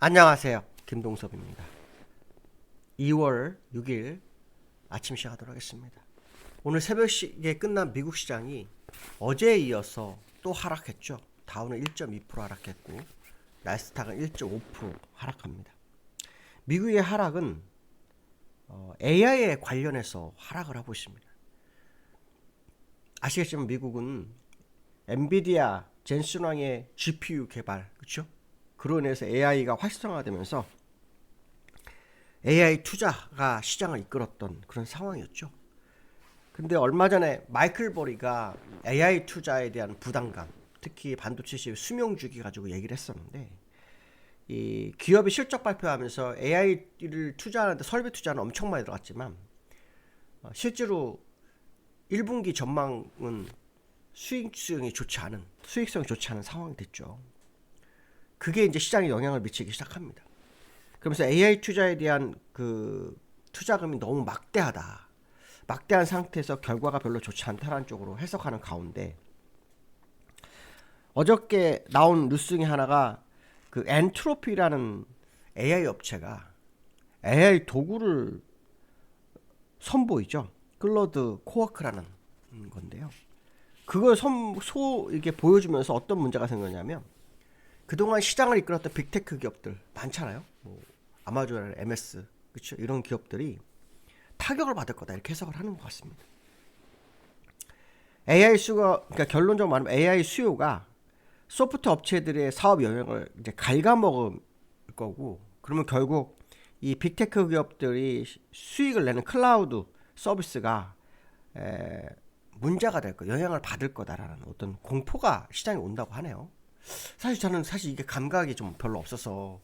안녕하세요. 김동섭입니다. 2월 6일 아침 시작하도록 하겠습니다. 오늘 새벽에 끝난 미국 시장이 어제에 이어서 또 하락했죠. 다우는 1.2% 하락했고 나스닥은 1.5% 하락합니다. 미국의 하락은 AI에 관련해서 하락을 하고 있습니다. 아시겠지만 미국은 엔비디아 젠슨왕의 GPU 개발, 그렇죠? 그로 인해서 AI가 활성화되면서 AI 투자가 시장을 이끌었던 그런 상황이었죠. 근데 얼마 전에 마이클 버리가 AI 투자에 대한 부담감, 특히 반도체 시장 수명 주기 가지고 얘기를 했었는데, 이 기업이 실적 발표하면서 AI를 투자하는데 설비 투자는 엄청 많이 들어갔지만 실제로 1분기 전망은 수익성이 좋지 않은 상황이 됐죠. 그게 이제 시장에 영향을 미치기 시작합니다. 그러면서 AI 투자에 대한 그 투자금이 너무 막대한 상태에서 결과가 별로 좋지 않다는 쪽으로 해석하는 가운데, 어저께 나온 뉴스 중에 하나가 그 엔트로피라는 AI 업체가 AI 도구를 선보이죠. 클로드 코워크라는 건데요. 그걸 이렇게 보여주면서 어떤 문제가 생겼냐면, 그동안 시장을 이끌었던 빅테크 기업들 많잖아요. 뭐 아마존, MS, 그렇죠? 이런 기업들이 타격을 받을 거다 이렇게 해석을 하는 것 같습니다. 그러니까 결론적으로 말하면 AI 수요가 소프트 업체들의 사업 영역을 이제 갉아먹을 거고, 그러면 결국 이 빅테크 기업들이 수익을 내는 클라우드 서비스가 문제가 될 거, 영향을 받을 거다라는 어떤 공포가 시장에 온다고 하네요. 저는 이게 감각이 좀 별로 없어서.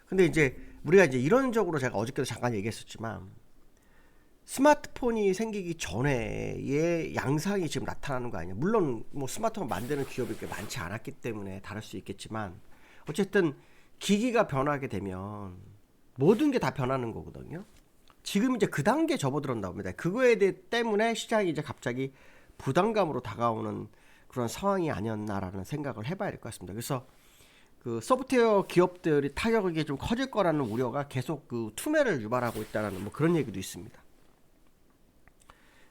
근데 이제 우리가 이제 이론적으로 제가 어저께도 잠깐 얘기했었지만, 스마트폰이 생기기 전에의 양상이 지금 나타나는 거 아니냐. 물론 뭐 스마트폰 만드는 기업이 꽤 많지 않았기 때문에 다를 수 있겠지만, 어쨌든 기기가 변하게 되면 모든 게 다 변하는 거거든요. 지금 이제 그 단계에 접어들었나 봅니다. 그거에 때문에 시장이 이제 갑자기 부담감으로 다가오는 그런 상황이 아니었나라는 생각을 해봐야 될 것 같습니다. 그래서 그 소프트웨어 기업들이 타격이 좀 커질 거라는 우려가 계속 그 투매를 유발하고 있다는 뭐 그런 얘기도 있습니다.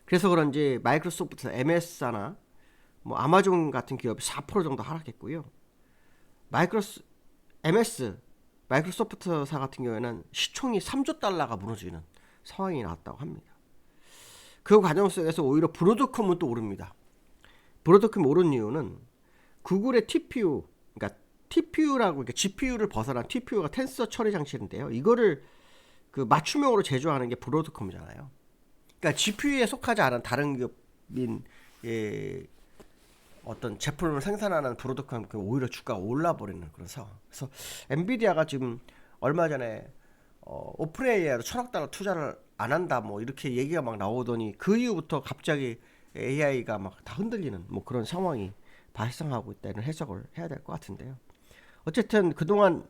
그래서 그런지 마이크로소프트, MS나 뭐 아마존 같은 기업이 4% 정도 하락했고요. 마이크로소프트사 같은 경우에는 시총이 3조 달러가 무너지는 상황이 나왔다고 합니다. 그 과정 속에서 오히려 브로드컴은 또 오릅니다. 브로드컴이 오른 이유는 구글의 TPU, 그러니까 TPU라고, 그러니까 GPU를 벗어난 TPU가 텐서 처리 장치인데요. 이거를 그 맞춤형으로 제조하는 게 브로드컴이잖아요. 그러니까 GPU에 속하지 않은 다른 기업인 어떤 제품을 생산하는 브로드컴 오히려 주가가 올라버리는 그런 상황. 그래서 엔비디아가 지금 얼마 전에 오픈 AI로 1,000억 달러 투자를 안 한다 뭐 이렇게 얘기가 막 나오더니, 그 이후부터 갑자기 AI가 막 다 흔들리는 뭐 그런 상황이 발생하고 있다는 해석을 해야 될 것 같은데요. 어쨌든 그동안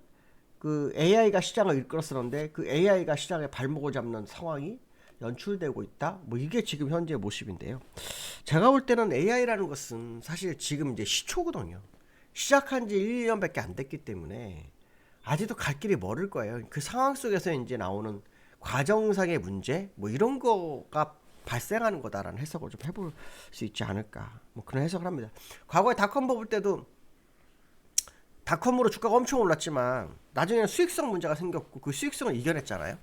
그 AI가 시장을 이끌었었는데, 그 AI가 시장의 발목을 잡는 상황이 연출되고 있다. 뭐 이게 지금 현재 모습인데요. 제가 볼 때는 AI라는 것은 사실 지금 이제 시초거든요. 시작한 지 1, 2년밖에 안 됐기 때문에 아직도 갈 길이 멀을 거예요. 그 상황 속에서 이제 나오는 과정상의 문제, 뭐 이런 거가 발생하는 거다라는 해석을 좀 해볼 수 있지 않을까. 뭐 그런 해석을 합니다. 과거에 닷컴 버블 때도 닷컴으로 주가가 엄청 올랐지만 나중에는 수익성 문제가 생겼고 그 수익성을 이겨냈잖아요.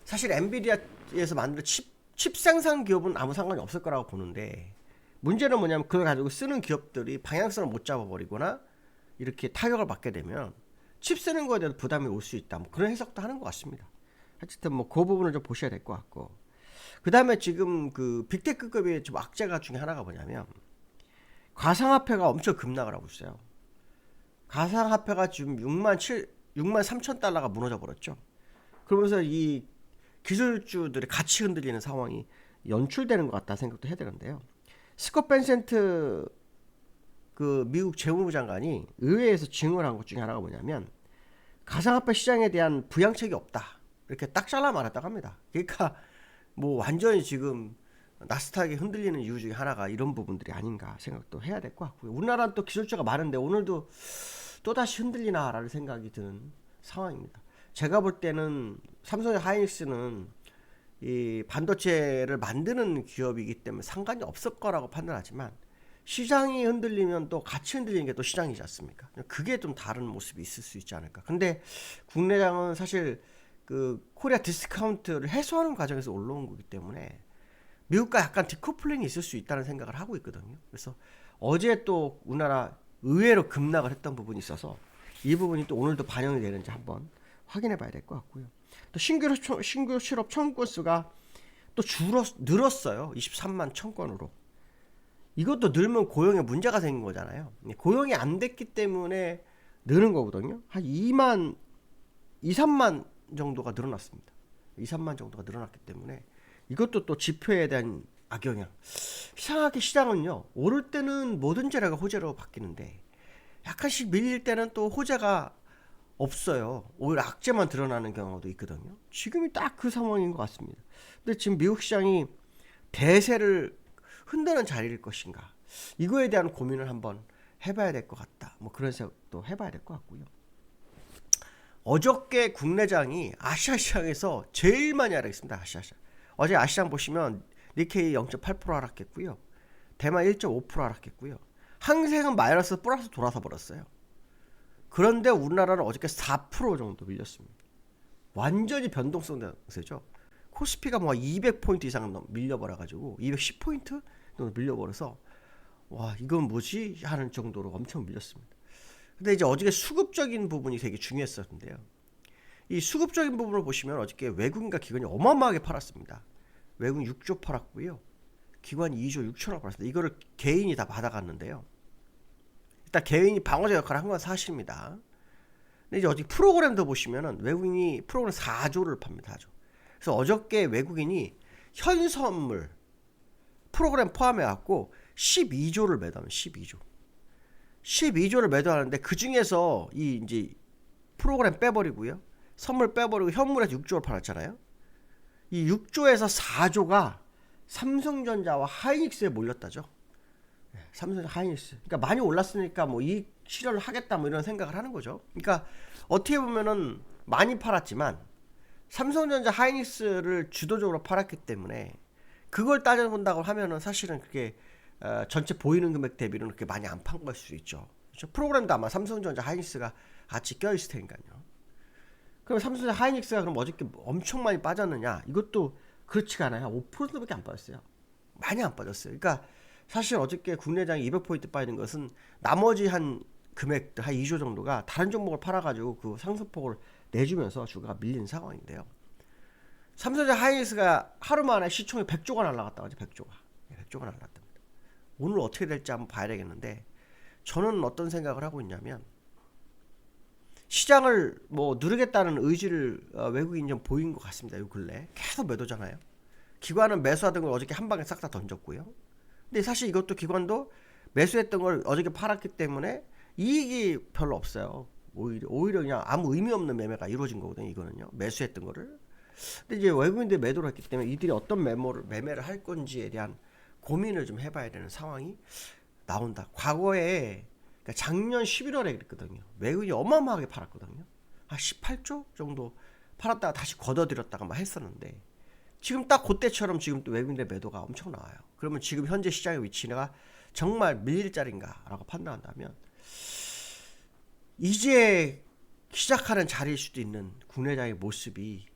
사실 엔비디아에서 만든 칩 생산 기업은 아무 상관이 없을 거라고 보는데, 문제는 뭐냐면 그걸 가지고 쓰는 기업들이 방향성을 못 잡아버리거나 이렇게 타격을 받게 되면 칩 쓰는 거에 대한 부담이 올 수 있다. 뭐 그런 해석도 하는 것 같습니다. 하여튼 뭐 그 부분을 좀 보셔야 될 것 같고, 그 다음에 지금 그 빅테크급의 좀 악재가 중에 하나가 뭐냐면, 가상화폐가 엄청 급락을 하고 있어요. 가상화폐가 지금 6만 3천 달러가 무너져 버렸죠. 그러면서 이 기술주들이 같이 흔들리는 상황이 연출되는 것 같다 생각도 해야 되는데요. 스콧 벤센트 그 미국 재무부 장관이 의회에서 증언한 것 중에 하나가 뭐냐면, 가상화폐 시장에 대한 부양책이 없다 이렇게 딱 잘라 말했다고 합니다. 그러니까 뭐 완전히 지금 나스닥이 흔들리는 이유 중에 하나가 이런 부분들이 아닌가 생각도 해야 될 것 같고요. 우리나라는 또 기술주가 많은데 오늘도 또다시 흔들리나라는 생각이 드는 상황입니다. 제가 볼 때는 삼성의 하이닉스는 이 반도체를 만드는 기업이기 때문에 상관이 없을 거라고 판단하지만 시장이 흔들리면 또 같이 흔들리는 게 또 시장이지 않습니까? 그게 좀 다른 모습이 있을 수 있지 않을까. 근데 국내장은 사실 그 코리아 디스카운트를 해소하는 과정에서 올라온 거기 때문에 미국과 약간 디커플링이 있을 수 있다는 생각을 하고 있거든요. 그래서 어제 또 우리나라 의외로 급락을 했던 부분이 있어서 이 부분이 또 오늘도 반영이 되는지 한번 확인해 봐야 될 것 같고요. 또 신규 실업 청구 수가 또 늘었어요. 23만 천건으로. 이것도 늘면 고용에 문제가 생긴 거잖아요. 고용이 안 됐기 때문에 느는 거거든요. 한 3만 정도가 늘어났습니다. 2, 3만 정도가 늘어났기 때문에 이것도 또 지표에 대한 악영향. 이상하게 시장은요, 오를 때는 모든 재료가 호재로 바뀌는데 약간씩 밀릴 때는 또 호재가 없어요. 오히려 악재만 드러나는 경우도 있거든요. 지금이 딱 그 상황인 것 같습니다. 근데 지금 미국 시장이 대세를 흔드는 자리일 것인가, 이거에 대한 고민을 한번 해봐야 될 것 같다. 뭐 그런 생각도 해봐야 될 것 같고요. 어저께 국내장이 아시아 시장에서 제일 많이 하락했습니다. 아시아 시장. 어제 아시장 보시면 니케이 0.8% 하락했고요. 대만 1.5% 하락했고요. 항생은 마이너스 플러스 돌아서 버렸어요. 그런데 우리나라는 어저께 4% 정도 밀렸습니다. 완전히 변동성 대세죠. 코스피가 뭐 200포인트 이상 밀려버려가지고 210포인트 정도 밀려버려서 와, 이건 뭐지 하는 정도로 엄청 밀렸습니다. 근데 이제 어저께 수급적인 부분이 되게 중요했었는데요. 이 수급적인 부분을 보시면 어저께 외국인과 기관이 어마어마하게 팔았습니다. 외국인 6조 팔았고요. 기관이 2조 6천억 팔았습니다. 이거를 개인이 다 받아갔는데요. 일단 개인이 방어적 역할을 한 건 사실입니다. 근데 이제 어디 프로그램도 보시면은 외국인이 프로그램 4조를 팝니다. 4조. 그래서 어저께 외국인이 현 선물 프로그램 포함해 갖고 12조를 매도하면 12조를 매도하는데 그 중에서 이 이제 프로그램 빼버리고요. 선물 빼버리고 현물에서 6조를 팔았잖아요. 이 6조에서 4조가 삼성전자와 하이닉스에 몰렸다죠. 삼성 하이닉스. 그러니까 많이 올랐으니까 뭐 이익 실현을 하겠다 뭐 이런 생각을 하는 거죠. 그러니까 어떻게 보면은 많이 팔았지만 삼성전자 하이닉스를 주도적으로 팔았기 때문에 그걸 따져본다고 하면은 사실은 그게 전체 보이는 금액 대비로는 그렇게 많이 안 판 걸 수 있죠. 그렇죠? 프로그램도 아마 삼성전자 하이닉스가 같이 껴있을 테니까요. 그럼 삼성전자 하이닉스가 그럼 어저께 엄청 많이 빠졌느냐? 이것도 그렇지가 않아요. 5%밖에 안 빠졌어요. 많이 안 빠졌어요. 그러니까 사실 어저께 국내장이 200포인트 빠지는 것은 나머지 한 금액 한 2조 정도가 다른 종목을 팔아가지고 그 상승폭을 내주면서 주가가 밀린 상황인데요. 삼성전자 하이닉스가 하루 만에 시총이 100조가 날라갔다. 어제 100조가 날라갔답니다. 오늘 어떻게 될지 한번 봐야 되겠는데 저는 어떤 생각을 하고 있냐면 시장을 뭐 누르겠다는 의지를 외국인이 좀 보인 것 같습니다. 요 근래 계속 매도잖아요. 기관은 매수하던 걸 어저께 한 방에 싹 다 던졌고요. 근데 사실 이것도 기관도 매수했던 걸 어저께 팔았기 때문에 이익이 별로 없어요. 오히려 그냥 아무 의미 없는 매매가 이루어진 거거든요. 이거는요. 매수했던 거를. 근데 이제 외국인들이 매도를 했기 때문에 이들이 어떤 매매를 할 건지에 대한 고민을 좀 해봐야 되는 상황이 나온다. 과거에 그러니까 작년 11월에 그랬거든요. 외국인이 어마어마하게 팔았거든요. 한 18조 정도 팔았다가 다시 걷어들였다가 막 했었는데 지금 딱 그때처럼 지금 또 외국인의 매도가 엄청 나와요. 그러면 지금 현재 시장의 위치가 정말 밀릴 자리인가라고 판단한다면 이제 시작하는 자리일 수도 있는 국내장의 모습이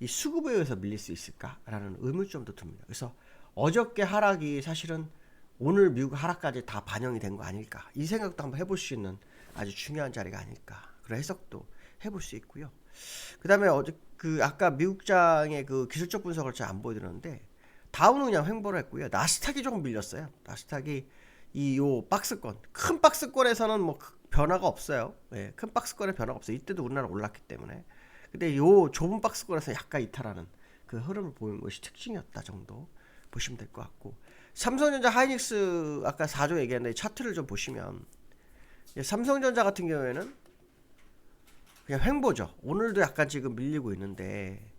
이 수급에 의해서 밀릴 수 있을까라는 의문점도 듭니다. 그래서 어저께 하락이 사실은 오늘 미국 하락까지 다 반영이 된 거 아닐까, 이 생각도 한번 해볼 수 있는 아주 중요한 자리가 아닐까, 그런 해석도 해볼 수 있고요. 그 다음에 어제 그 아까 미국장의 그 기술적 분석을 잘 안 보여드렸는데 다우는 그냥 횡보를 했고요. 나스닥이 조금 밀렸어요. 나스닥이 요 박스권, 큰 박스권에서는 뭐 변화가 없어요. 예, 큰 박스권에 변화가 없어요. 이때도 우리나라 올랐기 때문에. 근데 요 좁은 박스권에서 약간 이탈하는 그 흐름을 보이는 것이 특징이었다 정도 보시면 될 것 같고, 삼성전자 하이닉스 아까 4조 얘기했는데 차트를 좀 보시면 삼성전자 같은 경우에는 그냥 횡보죠. 오늘도 약간 지금 밀리고 있는데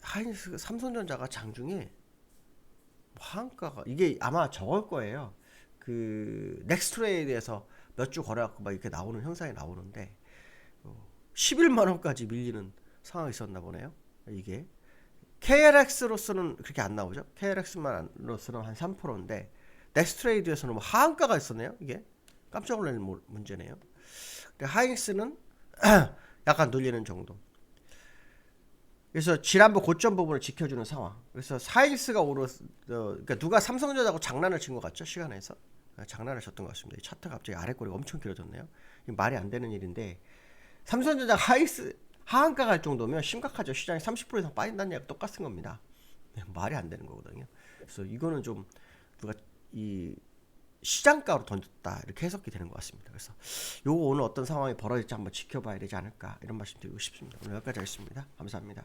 하이닉스 삼성전자가 장중에 한가가 이게 아마 저걸 거예요. 그 넥스트레이드에서 몇 주 거래갖고 막 이렇게 나오는 현상이 나오는데 11만 원까지 밀리는 상황이 있었나 보네요. 이게 KLX로서는 그렇게 안 나오죠. KLX만로서는 한 3%인데 넥스트레이드에서는 뭐 하한가가 있었네요. 이게 깜짝 놀라는 문제네요. 근데 하이닉스는 약간 눌리는 정도. 그래서 지난번 고점 부분을 지켜주는 상황. 그래서 하이닉스가 그러니까 누가 삼성전자하고 장난을 친 것 같죠, 시간에서. 장난을 쳤던 것 같습니다. 이 차트가 갑자기 아래꼬리가 엄청 길어졌네요. 말이 안 되는 일인데 삼성전자 하이닉스 하한가 갈 정도면 심각하죠. 시장이 30% 이상 빠진다는 얘기가 똑같은 겁니다. 말이 안 되는 거거든요. 그래서 이거는 좀 누가 이 시장가로 던졌다 이렇게 해석이 되는 것 같습니다. 그래서 요거 오늘 어떤 상황이 벌어질지 한번 지켜봐야 되지 않을까 이런 말씀 드리고 싶습니다. 오늘 여기까지 하겠습니다. 감사합니다.